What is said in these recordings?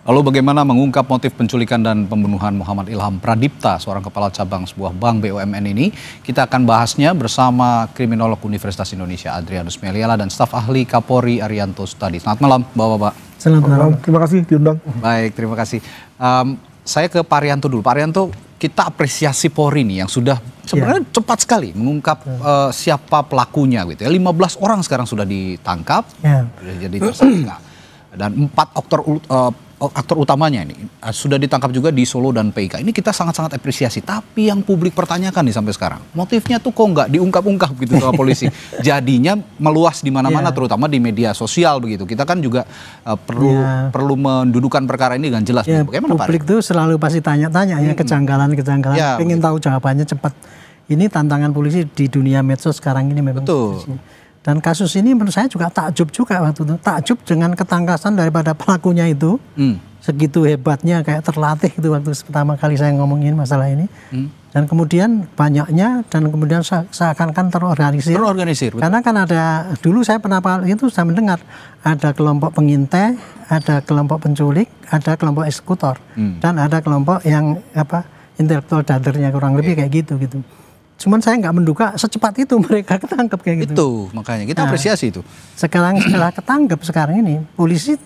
Lalu bagaimana mengungkap motif penculikan dan pembunuhan Muhammad Ilham Pradipta, seorang kepala cabang sebuah bank BUMN ini? Kita akan bahasnya bersama kriminolog Universitas Indonesia Adrianus Meliala dan staf ahli Kapolri Arianto Sutadi. Selamat malam, Bapak-bapak. Selamat malam. Terima kasih diundang. Baik, terima kasih. Saya ke Pak Arianto dulu. Pak Arianto, kita apresiasi Polri nih yang sudah sebenarnya cepat sekali mengungkap siapa pelakunya gitu ya. 15 orang sekarang sudah ditangkap, sudah jadi tersangka. Dan 4 aktor utamanya ini sudah ditangkap juga di Solo dan PIK. Ini kita sangat-sangat apresiasi. Tapi yang publik pertanyakan nih sampai sekarang, motifnya tuh kok nggak diungkap-ungkap gitu sama polisi. Jadinya meluas di mana-mana, terutama di media sosial begitu. Kita kan juga perlu mendudukan perkara ini dengan jelas. Bagaimana publik tuh selalu pasti tanya-tanya ya kejanggalan-kejanggalan. Pengen tahu jawabannya cepat. Ini tantangan polisi di dunia medsos sekarang ini memang. Betul. Dan kasus ini menurut saya juga takjub juga waktu itu. Takjub dengan ketangkasan daripada pelakunya itu. Segitu hebatnya kayak terlatih itu waktu pertama kali saya ngomongin masalah ini. Dan kemudian banyaknya dan kemudian seakan-akan terorganisir. Betul. Karena kan ada, dulu saya pernah itu saya mendengar. Ada kelompok pengintai, ada kelompok penculik, ada kelompok eksekutor. Dan ada kelompok yang intelektual dadernya kurang lebih kayak gitu. Cuman saya nggak menduga secepat itu mereka ketangkep kayak gitu. Itu makanya kita apresiasi itu. Sekarang setelah ketangkep sekarang ini polisi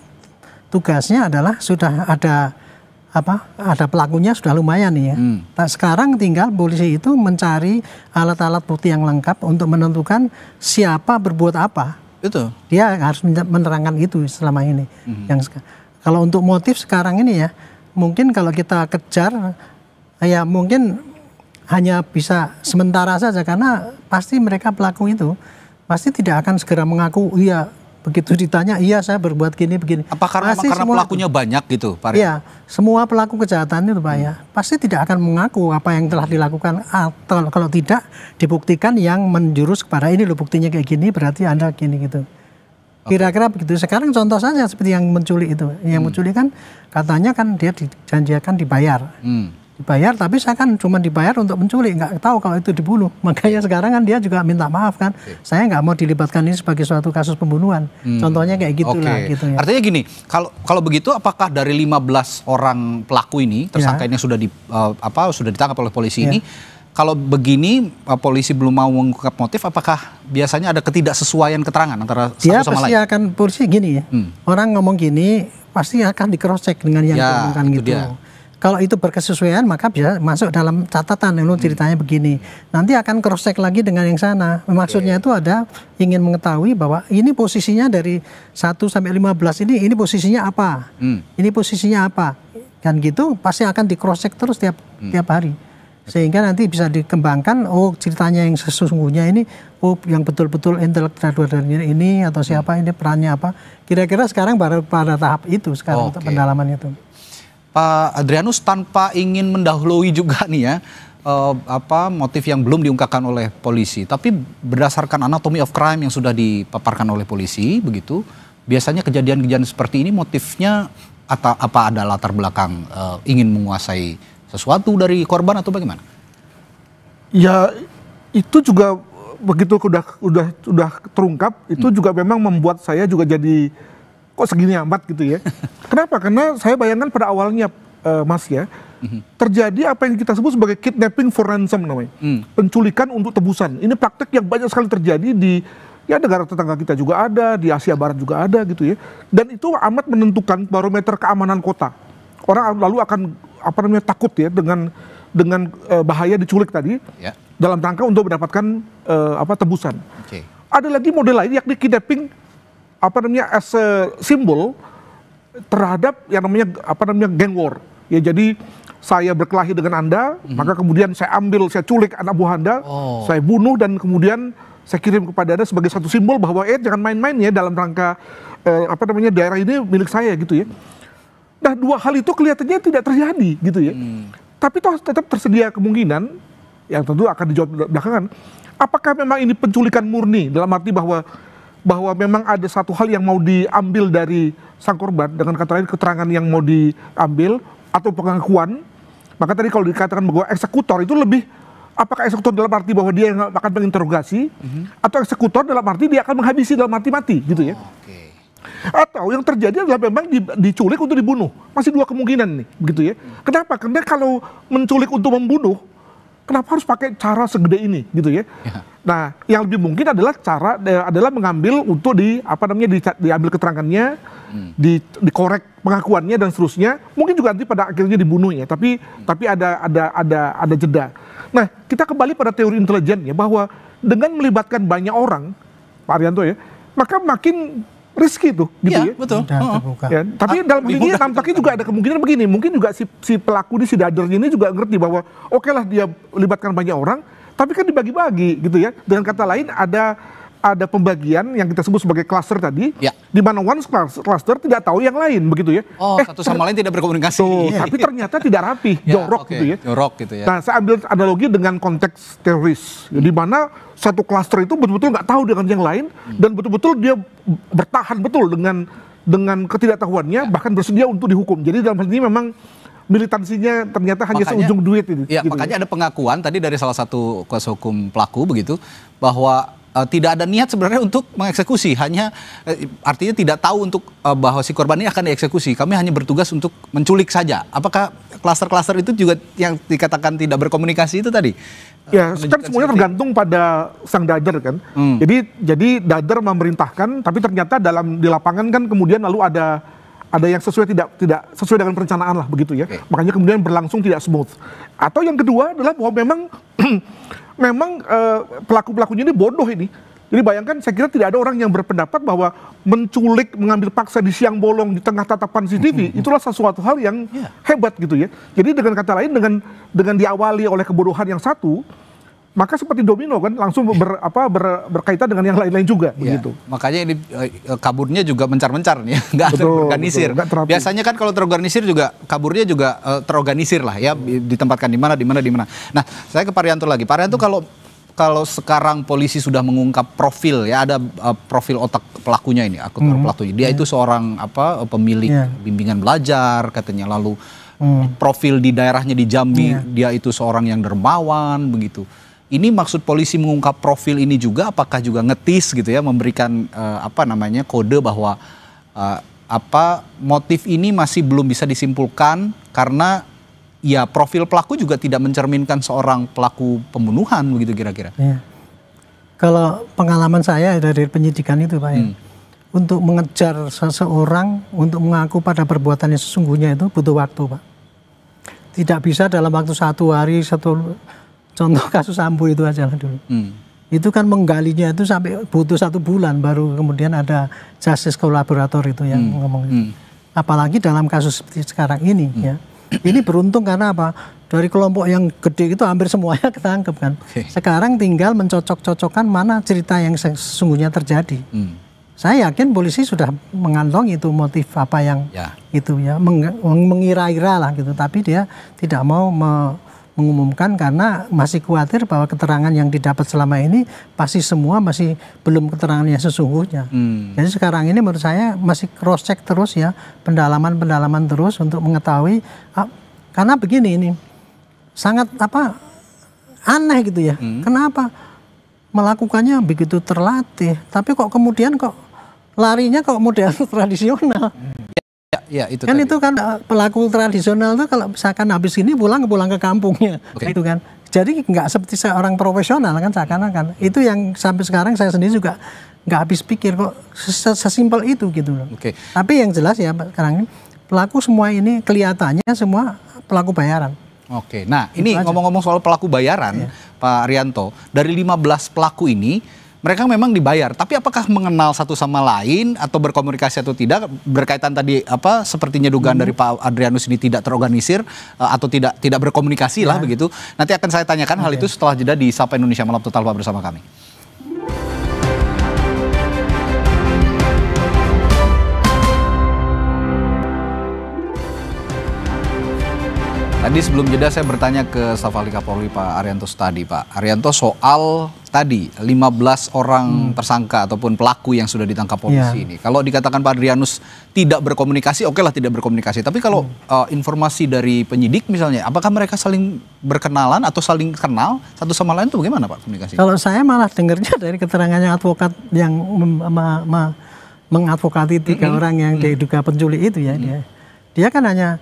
tugasnya adalah sudah ada pelakunya sudah lumayan nih ya. Nah, sekarang tinggal polisi itu mencari alat-alat bukti yang lengkap untuk menentukan siapa berbuat apa. Itu. Dia harus menerangkan itu selama ini. Kalau untuk motif sekarang ini ya, mungkin kalau kita kejar ya mungkin hanya bisa sementara saja karena pasti mereka pelaku itu pasti tidak akan segera mengaku iya begitu ditanya iya saya berbuat gini begini. Apa karena pelakunya banyak gitu, Pak? Iya, semua pelaku kejahatan itu Pak ya pasti tidak akan mengaku apa yang telah dilakukan atau kalau tidak dibuktikan yang menjurus kepada ini loh buktinya kayak gini berarti Anda gini gitu. Kira-kira begitu. Sekarang contoh saja seperti yang menculik itu. Yang menculik kan katanya kan dia dijanjikan dibayar. Dibayar tapi saya kan cuma dibayar untuk menculik, nggak tahu kalau itu dibunuh. Makanya sekarang kan dia juga minta maaf kan. Saya nggak mau dilibatkan ini sebagai suatu kasus pembunuhan. Contohnya kayak gitulah gitu ya. Artinya gini, kalau begitu apakah dari 15 orang pelaku ini tersangka ini sudah ditangkap oleh polisi ini, kalau begini polisi belum mau mengungkap motif, apakah biasanya ada ketidaksesuaian keterangan antara satu sama lain? Dia pasti akan polisi gini ya. Orang ngomong gini pasti akan di cross check dengan yang diomongkan gitu. Kalau itu berkesesuaian maka bisa masuk dalam catatan lu ceritanya begini. Nanti akan cross check lagi dengan yang sana. Maksudnya itu ada ingin mengetahui bahwa ini posisinya dari 1 sampai 15 ini posisinya apa? Ini posisinya apa? Kan gitu pasti akan di cross check terus tiap hari. Sehingga nanti bisa dikembangkan ceritanya yang sesungguhnya ini yang betul-betul intelektual dari ini atau siapa ini perannya apa. Kira-kira sekarang baru pada tahap itu sekarang untuk pendalaman itu. Pak Adrianus, tanpa ingin mendahului juga nih ya motif yang belum diungkapkan oleh polisi, tapi berdasarkan anatomy of crime yang sudah dipaparkan oleh polisi begitu, biasanya kejadian-kejadian seperti ini motifnya atau apa ada latar belakang ingin menguasai sesuatu dari korban atau bagaimana? Ya itu juga begitu udah terungkap itu juga memang membuat saya juga jadi kok segini amat gitu ya. Kenapa? Karena saya bayangkan pada awalnya Mas ya, terjadi apa yang kita sebut sebagai kidnapping for ransom namanya. Penculikan untuk tebusan. Ini praktek yang banyak sekali terjadi di negara tetangga kita juga ada, di Asia Barat juga ada gitu ya. Dan itu amat menentukan barometer keamanan kota. Orang lalu akan takut ya dengan bahaya diculik tadi dalam rangka untuk mendapatkan tebusan. Ada lagi model lain yakni kidnapping as a simbol terhadap yang namanya gang war. Ya jadi saya berkelahi dengan Anda, maka kemudian saya culik anak buah Anda, saya bunuh dan kemudian saya kirim kepada Anda sebagai satu simbol bahwa jangan main-main ya dalam rangka daerah ini milik saya gitu ya. Nah, dua hal itu kelihatannya tidak terjadi gitu ya. Tapi tetap tersedia kemungkinan yang tentu akan dijawab belakangan. Apakah memang ini penculikan murni dalam arti bahwa memang ada satu hal yang mau diambil dari sang korban, dengan kata lain keterangan yang mau diambil atau pengakuan. Maka tadi kalau dikatakan bahwa eksekutor itu lebih, apakah eksekutor dalam arti bahwa dia yang akan menginterogasi atau eksekutor dalam arti dia akan menghabisi dalam arti mati gitu ya. Atau yang terjadi adalah memang diculik untuk dibunuh. Masih dua kemungkinan nih, begitu ya. Kenapa? Karena kalau menculik untuk membunuh, kenapa harus pakai cara segede ini, gitu ya? Nah, yang lebih mungkin adalah adalah mengambil untuk diambil keterangannya, dikorek pengakuannya dan seterusnya. Mungkin juga nanti pada akhirnya dibunuh ya. Tapi ada jeda. Nah, kita kembali pada teori intelijen ya, bahwa dengan melibatkan banyak orang, Pak Arianto ya, maka makin risky tuh, gitu ya. Betul. Ya, tapi dalam hal ini nampaknya juga ada kemungkinan begini, mungkin juga si pelaku si dadernya ini juga ngerti bahwa oke lah dia libatkan banyak orang, tapi kan dibagi-bagi gitu ya. Dengan kata lain ada pembagian yang kita sebut sebagai cluster tadi, di mana one cluster tidak tahu yang lain, begitu ya. Satu sama lain tidak berkomunikasi. Tapi ternyata tidak rapi, jorok gitu ya. Jorok gitu ya. Nah, saya ambil analogi dengan konteks teroris, di mana satu cluster itu betul-betul nggak tahu dengan yang lain, dan betul-betul dia bertahan betul dengan ketidaktahuannya, bahkan bersedia untuk dihukum. Jadi dalam hal ini memang militansinya ternyata hanya seujung duit ini. Ya, gitu. Makanya ada pengakuan tadi dari salah satu kuasa hukum pelaku begitu, bahwa tidak ada niat sebenarnya untuk mengeksekusi, hanya artinya tidak tahu untuk bahwa si korban ini akan dieksekusi. Kami hanya bertugas untuk menculik saja. Apakah klaster-klaster itu juga yang dikatakan tidak berkomunikasi itu tadi? Ya, kan semuanya tergantung pada sang dader kan. Jadi dader memerintahkan, tapi ternyata di lapangan kan kemudian lalu ada yang tidak sesuai dengan perencanaan lah begitu ya. Makanya kemudian berlangsung tidak smooth. Atau yang kedua adalah bahwa memang pelaku-pelakunya ini bodoh ini. Jadi bayangkan, saya kira tidak ada orang yang berpendapat bahwa menculik, mengambil paksa di siang bolong di tengah tatapan CCTV itulah sesuatu hal yang hebat gitu ya. Jadi dengan kata lain, dengan diawali oleh kebodohan yang satu, maka seperti domino kan langsung berkaitan dengan yang lain-lain juga begitu. Makanya ini kaburnya juga mencar-mencar nih, nggak terorganisir. Biasanya kan kalau terorganisir juga kaburnya juga terorganisir lah ya, ditempatkan di mana. Nah, saya ke Pak Arianto lagi. Pak Arianto, kalau sekarang polisi sudah mengungkap profil ya, ada profil otak pelakunya ini, akun pelakunya. Dia itu seorang pemilik bimbingan belajar katanya, lalu profil di daerahnya di Jambi, dia itu seorang yang dermawan begitu. Ini maksud polisi mengungkap profil ini juga, apakah juga ngetis gitu ya, memberikan kode bahwa motif ini masih belum bisa disimpulkan karena ya profil pelaku juga tidak mencerminkan seorang pelaku pembunuhan begitu kira-kira. Kalau pengalaman saya dari penyidikan itu Pak untuk mengejar seseorang untuk mengaku pada perbuatannya sesungguhnya itu butuh waktu Pak. Tidak bisa dalam waktu 1 hari, contoh kasus Sambo itu aja lah dulu. Itu kan menggalinya itu sampai butuh 1 bulan baru kemudian ada justice kolaborator itu yang ngomong. Apalagi dalam kasus seperti sekarang ini ya. Ini beruntung karena apa? Dari kelompok yang gede itu hampir semuanya ketangkep kan. Sekarang tinggal mencocok-cocokkan mana cerita yang sesungguhnya terjadi. Saya yakin polisi sudah mengantongi itu motif apa yang itu ya, mengira-ira lah gitu. Tapi dia tidak mau mengumumkan karena masih khawatir bahwa keterangan yang didapat selama ini pasti semua masih belum keterangan yang sesungguhnya. Jadi sekarang ini menurut saya masih cross check terus ya, pendalaman terus untuk mengetahui karena begini ini sangat aneh gitu ya. Kenapa melakukannya begitu terlatih, tapi kok kemudian larinya model tradisional. Itu kan tadi. Itu kan pelaku tradisional tuh kalau misalkan habis ini pulang ke kampungnya, itu kan. Jadi nggak seperti seorang profesional kan seakan-akan. Itu yang sampai sekarang saya sendiri juga nggak habis pikir kok sesimpel itu gitu loh. Tapi yang jelas ya sekarang ini pelaku semua ini kelihatannya semua pelaku bayaran. Nah ini ngomong-ngomong soal pelaku bayaran, Pak Arianto, dari 15 pelaku ini mereka memang dibayar, tapi apakah mengenal satu sama lain atau berkomunikasi atau tidak? Berkaitan tadi sepertinya dugaan dari Pak Adrianus ini tidak terorganisir atau tidak berkomunikasi lah begitu. Nanti akan saya tanyakan hal itu setelah jeda di Sapa Indonesia Malam Total bersama kami. Tadi sebelum jeda saya bertanya ke staf ahli Kapolri Pak Arianto tadi, Pak Arianto, soal tadi 15 orang tersangka ataupun pelaku yang sudah ditangkap polisi ini. Kalau dikatakan Pak Adrianus tidak berkomunikasi, oke lah tidak berkomunikasi. Tapi kalau informasi dari penyidik misalnya, apakah mereka saling berkenalan atau saling kenal satu sama lain itu bagaimana Pak komunikasi? Kalau saya malah dengarnya dari keterangannya advokat yang mengadvokasi 3 orang yang diduga penculik itu ya. Dia kan hanya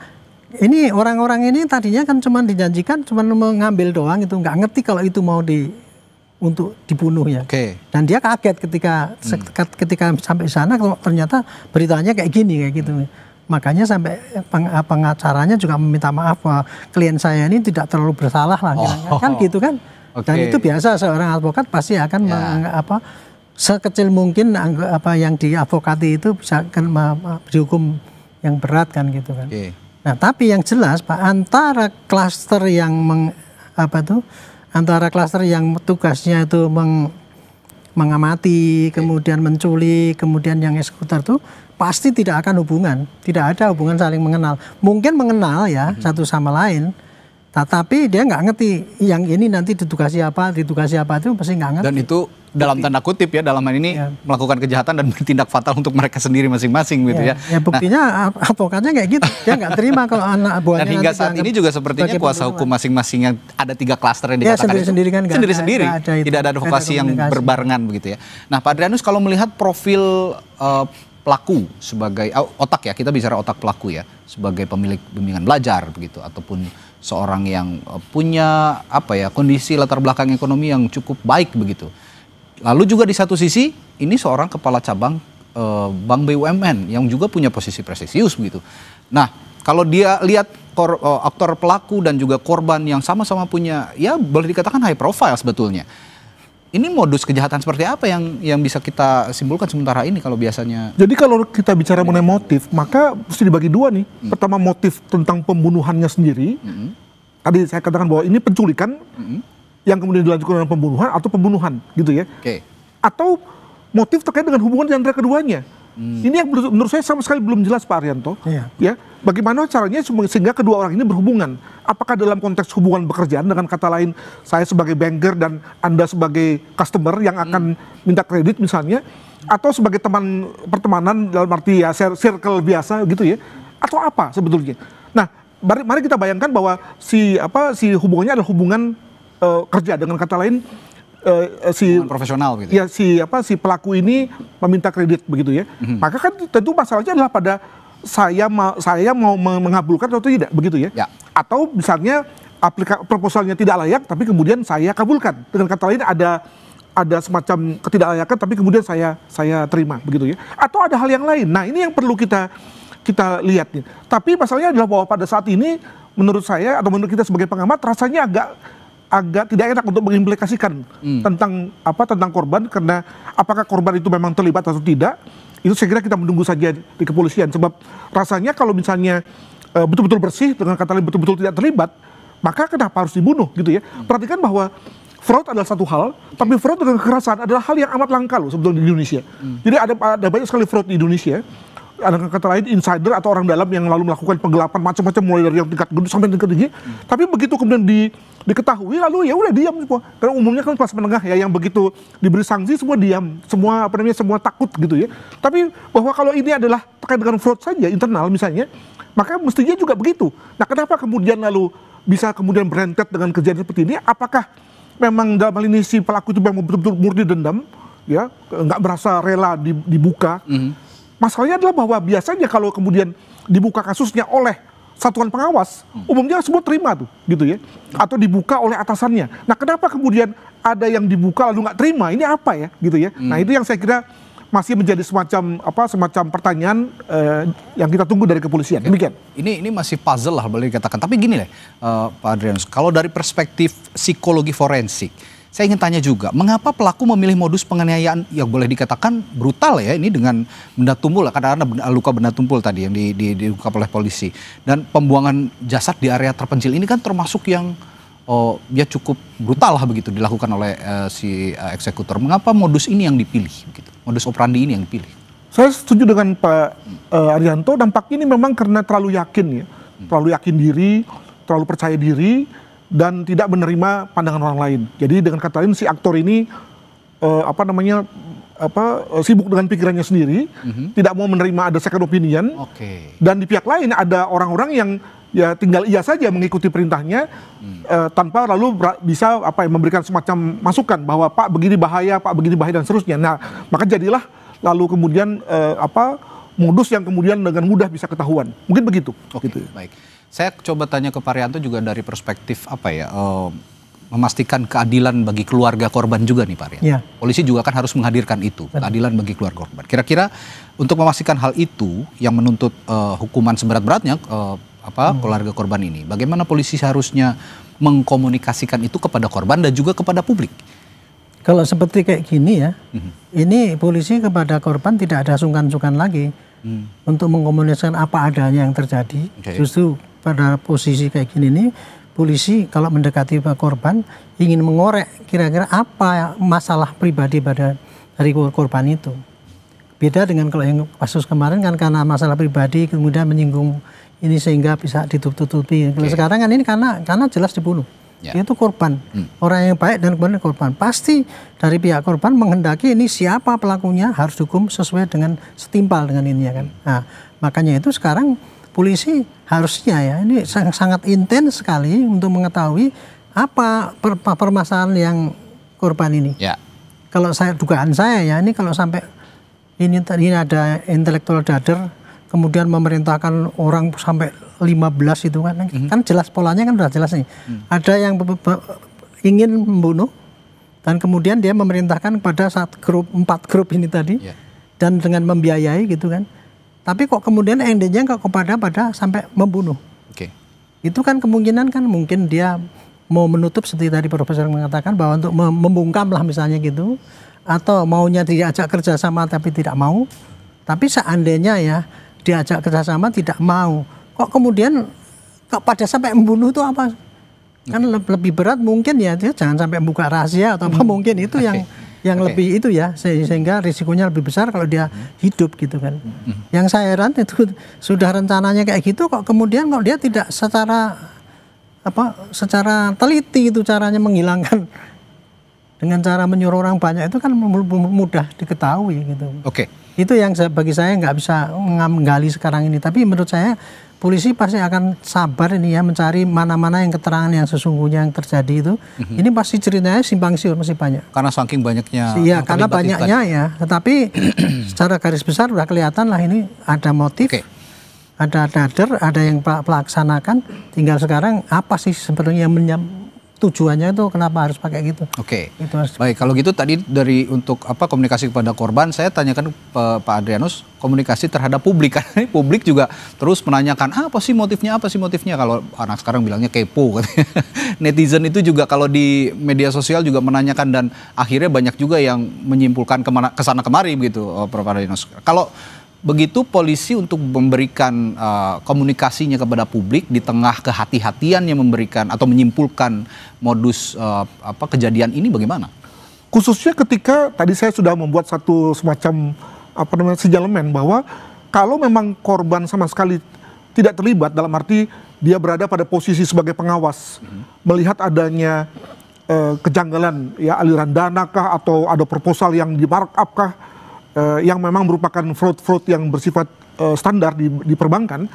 ini orang-orang ini tadinya kan cuma dijanjikan cuma mengambil doang itu, nggak ngerti kalau itu mau untuk dibunuh ya. Dan dia kaget ketika sampai sana ternyata beritanya kayak gini kayak gitu. Makanya sampai pengacaranya juga meminta maaf bahwa klien saya ini tidak terlalu bersalah lah, kan gitu kan. Dan itu biasa seorang advokat pasti akan sekecil mungkin apa yang diadvokati itu bisa dihukum yang berat kan gitu kan. Nah tapi yang jelas Pak, antara klaster yang antara klaster yang tugasnya itu mengamati, kemudian menculik, kemudian yang eksekutor itu pasti tidak akan tidak ada hubungan saling mengenal. Mungkin mengenal ya satu sama lain, tetapi dia nggak ngerti yang ini nanti ditugasi apa itu pasti nggak ngerti. Dan itu dalam tanda kutip ya, dalam hal ini melakukan kejahatan dan bertindak fatal untuk mereka sendiri masing-masing gitu ya. Ya buktinya advokatnya kayak gitu, dia nggak terima kalau anak buahnya. Dan hingga saat ini juga sepertinya kuasa hukum masing-masing yang ada 3 klaster yang dikatakan sendiri-sendiri kan sendiri-sendiri, tidak ada advokasi yang berbarengan begitu ya. Nah Pak Adrianus, kalau melihat profil pelaku sebagai otak ya, kita bicara otak pelaku ya, sebagai pemilik bimbingan belajar begitu, ataupun seorang yang punya kondisi latar belakang ekonomi yang cukup baik begitu. Lalu juga di satu sisi ini seorang kepala cabang bank BUMN yang juga punya posisi prestisius begitu. Nah kalau dia lihat aktor pelaku dan juga korban yang sama-sama punya, ya boleh dikatakan high profile sebetulnya. Ini modus kejahatan seperti apa yang bisa kita simpulkan sementara ini kalau biasanya? Jadi kalau kita bicara mengenai motif, maka mesti dibagi 2 nih. Pertama motif tentang pembunuhannya sendiri. Tadi saya katakan bahwa ini penculikan yang kemudian dilanjutkan dengan pembunuhan atau pembunuhan gitu ya. Atau motif terkait dengan hubungan di antara keduanya. Ini yang menurut saya sama sekali belum jelas Pak Arianto. Ya, bagaimana caranya sehingga kedua orang ini berhubungan? Apakah dalam konteks hubungan pekerjaan, dengan kata lain saya sebagai banker dan Anda sebagai customer yang akan minta kredit misalnya, atau sebagai teman pertemanan dalam arti ya circle biasa gitu ya, atau apa sebetulnya? Nah, mari kita bayangkan bahwa si hubungannya adalah hubungan kerja, dengan kata lain profesional gitu. Ya si pelaku ini meminta kredit begitu ya. Maka kan tentu masalahnya adalah pada saya mau mengabulkan atau tidak begitu ya. Atau misalnya proposalnya tidak layak tapi kemudian saya kabulkan. Dengan kata lain ada semacam ketidaklayakan tapi kemudian saya terima begitu ya. Atau ada hal yang lain. Nah, ini yang perlu kita lihat nih. Tapi masalahnya adalah bahwa pada saat ini menurut saya atau menurut kita sebagai pengamat rasanya agak tidak enak untuk mengimplikasikan tentang korban, karena apakah korban itu memang terlibat atau tidak, itu saya kira kita menunggu saja di kepolisian. Sebab rasanya kalau misalnya betul-betul bersih, dengan kata lain betul-betul tidak terlibat, maka kenapa harus dibunuh gitu ya. Perhatikan bahwa fraud adalah satu hal, tapi fraud dengan kekerasan adalah hal yang amat langka loh sebetulnya di Indonesia. Jadi ada banyak sekali fraud di Indonesia. Ada kata lain insider atau orang dalam yang lalu melakukan penggelapan macam-macam mulai dari yang tingkat gedung sampai tingkat tinggi. Tapi begitu kemudian diketahui lalu ya udah diam semua. Karena umumnya kan kelas menengah ya yang begitu diberi sanksi semua diam, semua takut gitu ya. Tapi bahwa kalau ini adalah terkait dengan fraud saja internal misalnya, maka mestinya juga begitu. Nah, kenapa kemudian lalu bisa kemudian berentet dengan kejadian seperti ini? Apakah memang dalam hal ini si pelaku itu memang betul-betul murni dendam, ya, nggak merasa rela dibuka? Masalahnya adalah bahwa biasanya kalau kemudian dibuka kasusnya oleh satuan pengawas, umumnya semua terima tuh, gitu ya. Atau dibuka oleh atasannya. Nah, kenapa kemudian ada yang dibuka lalu nggak terima? Ini apa ya, gitu ya. Nah, itu yang saya kira masih menjadi semacam pertanyaan yang kita tunggu dari kepolisian. Demikian. Ini masih puzzle lah boleh dikatakan. Tapi gini lah, Pak Adrianus, kalau dari perspektif psikologi forensik, saya ingin tanya juga, mengapa pelaku memilih modus penganiayaan yang boleh dikatakan brutal ya, ini dengan benda tumpul, kadang-kadang luka benda tumpul tadi yang diungkap oleh polisi. Dan pembuangan jasad di area terpencil ini kan termasuk yang ya cukup brutal lah begitu dilakukan oleh si eksekutor. Mengapa modus ini yang dipilih begitu? Modus operandi ini yang dipilih? Saya setuju dengan Pak Arianto, dampaknya ini memang karena terlalu yakin ya. Terlalu yakin diri, terlalu percaya diri, dan tidak menerima pandangan orang lain. Jadi dengan kata lain si aktor ini sibuk dengan pikirannya sendiri, tidak mau menerima ada second opinion. Dan di pihak lain ada orang-orang yang ya tinggal iya saja mengikuti perintahnya tanpa lalu bisa memberikan semacam masukan bahwa Pak begini bahaya dan seterusnya. Nah, maka jadilah lalu kemudian modus yang kemudian dengan mudah bisa ketahuan. Mungkin begitu. Gitu. Baik. Saya coba tanya ke Pak Rianto juga dari perspektif memastikan keadilan bagi keluarga korban juga nih Pak Rianto. Ya. Polisi juga kan harus menghadirkan itu, keadilan bagi keluarga korban. Kira-kira untuk memastikan hal itu yang menuntut hukuman seberat-beratnya keluarga korban ini, bagaimana polisi seharusnya mengkomunikasikan itu kepada korban dan juga kepada publik? Kalau seperti kayak gini ya, ini polisi kepada korban tidak ada sungkan-sungkan lagi untuk mengkomunikasikan apa adanya yang terjadi. Justru pada posisi kayak gini nih, polisi kalau mendekati korban ingin mengorek kira-kira apa masalah pribadi dari korban itu. Beda dengan kalau yang kasus kemarin kan karena masalah pribadi kemudian menyinggung ini sehingga bisa ditutup-tutupi. Kalau sekarang kan ini karena jelas dibunuh. Ya. Itu korban, orang yang baik dan kemudian korban. Pasti dari pihak korban menghendaki ini siapa pelakunya harus dihukum sesuai dengan setimpal dengan ini ya kan. Nah, makanya itu sekarang polisi harusnya ya ini sangat intens sekali untuk mengetahui apa permasalahan yang korban ini. Ya. Kalau dugaan saya ya ini kalau sampai ini ada intelektual dader kemudian memerintahkan orang sampai 15 itu kan jelas polanya kan sudah jelas nih. Ada yang ingin membunuh dan kemudian dia memerintahkan kepada 4 grup ini tadi dan dengan membiayai gitu kan. Tapi kok kemudian endingnya kepada sampai membunuh. Itu kan kemungkinan kan mungkin dia mau menutup seperti tadi Profesor mengatakan bahwa untuk membungkam lah misalnya gitu, atau maunya diajak kerjasama tapi tidak mau. Tapi seandainya ya diajak kerjasama tidak mau, kok kemudian kok pada sampai membunuh itu apa? Kan lebih berat mungkin ya, dia jangan sampai membuka rahasia atau apa mungkin itu yang lebih itu ya, sehingga risikonya lebih besar kalau dia hidup gitu kan. Yang saya heran itu sudah rencananya kayak gitu kok kemudian kok dia tidak secara teliti itu caranya menghilangkan dengan cara menyuruh orang banyak itu kan mudah diketahui gitu. Itu yang bagi saya nggak bisa menggali sekarang ini. Tapi menurut saya polisi pasti akan sabar ini ya mencari mana-mana yang keterangan yang sesungguhnya yang terjadi itu. Ini pasti ceritanya simpang siur masih banyak. Karena saking banyaknya. Iya, karena banyaknya ya. Tetapi secara garis besar udah kelihatan lah ini ada motif, ada dader, ada yang pelaksanakan. Tinggal sekarang apa sih sebenarnya tujuannya itu kenapa harus pakai gitu? Itu baik, kalau gitu tadi dari untuk komunikasi kepada korban, saya tanyakan Pak Adrianus komunikasi terhadap publik, karena publik juga terus menanyakan apa sih motifnya kalau anak sekarang bilangnya kepo katanya. Netizen itu juga kalau di media sosial juga menanyakan dan akhirnya banyak juga yang menyimpulkan kesana kemari begitu Prof. Adrianus. Kalau begitu polisi untuk memberikan komunikasinya kepada publik di tengah kehati-hatiannya memberikan atau menyimpulkan modus kejadian ini bagaimana? Khususnya ketika tadi saya sudah membuat satu semacam sinyalemen bahwa kalau memang korban sama sekali tidak terlibat dalam arti dia berada pada posisi sebagai pengawas, melihat adanya kejanggalan ya aliran dana kah atau ada proposal yang di markup kah, yang memang merupakan fraud yang bersifat standar di perbankan,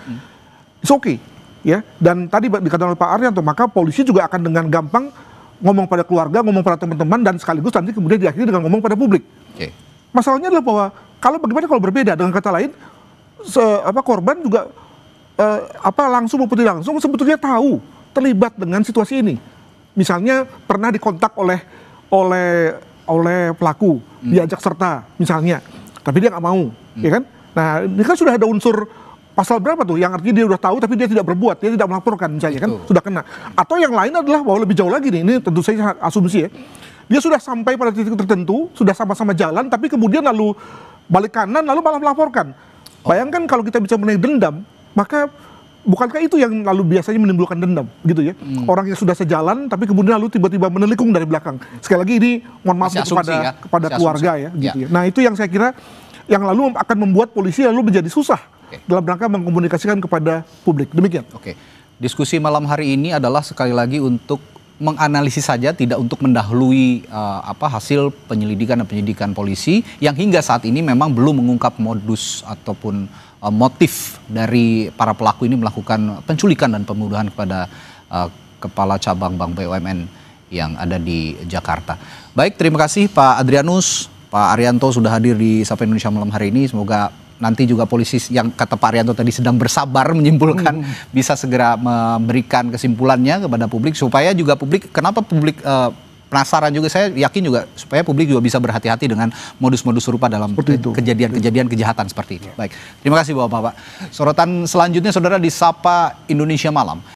it's okay, ya. Dan tadi dikatakan oleh Pak Arianto, maka polisi juga akan dengan gampang ngomong pada keluarga, ngomong pada teman-teman, dan sekaligus nanti kemudian diakhiri dengan ngomong pada publik. Masalahnya adalah bahwa bagaimana kalau berbeda, dengan kata lain, korban juga langsung maupun tidak langsung sebetulnya tahu terlibat dengan situasi ini. Misalnya pernah dikontak oleh pelaku, diajak serta misalnya, tapi dia nggak mau, ya kan? Nah, ini kan sudah ada unsur pasal berapa tuh, yang artinya dia udah tahu tapi dia tidak berbuat, dia tidak melaporkan misalnya, kan sudah kena. Atau yang lain adalah bahwa lebih jauh lagi nih, ini tentu saja asumsi ya, dia sudah sampai pada titik tertentu, sudah sama-sama jalan, tapi kemudian lalu balik kanan, lalu malah melaporkan. Bayangkan kalau kita bicara mengenai dendam, maka bukankah itu yang lalu biasanya menimbulkan dendam, gitu ya? Orang yang sudah sejalan, tapi kemudian lalu tiba-tiba menelikung dari belakang. Sekali lagi ini, mohon maaf kepada keluarga ya, gitu ya. Nah itu yang saya kira, yang lalu akan membuat polisi lalu menjadi susah dalam rangka mengkomunikasikan kepada publik. Demikian. Diskusi malam hari ini adalah sekali lagi untuk menganalisis saja, tidak untuk mendahului hasil penyelidikan dan penyidikan polisi yang hingga saat ini memang belum mengungkap modus ataupun motif dari para pelaku ini melakukan penculikan dan pembunuhan kepada kepala cabang Bank BUMN yang ada di Jakarta. Baik, terima kasih Pak Adrianus Pak Arianto sudah hadir di Sapa Indonesia Malam hari ini. Semoga nanti juga polisi yang kata Pak Arianto tadi sedang bersabar menyimpulkan bisa segera memberikan kesimpulannya kepada publik, supaya juga publik, kenapa publik penasaran juga, saya yakin juga supaya publik juga bisa berhati-hati dengan modus-modus serupa dalam kejadian-kejadian kejahatan seperti ini. Baik, terima kasih Bapak-Bapak. Sorotan selanjutnya saudara di Sapa Indonesia Malam.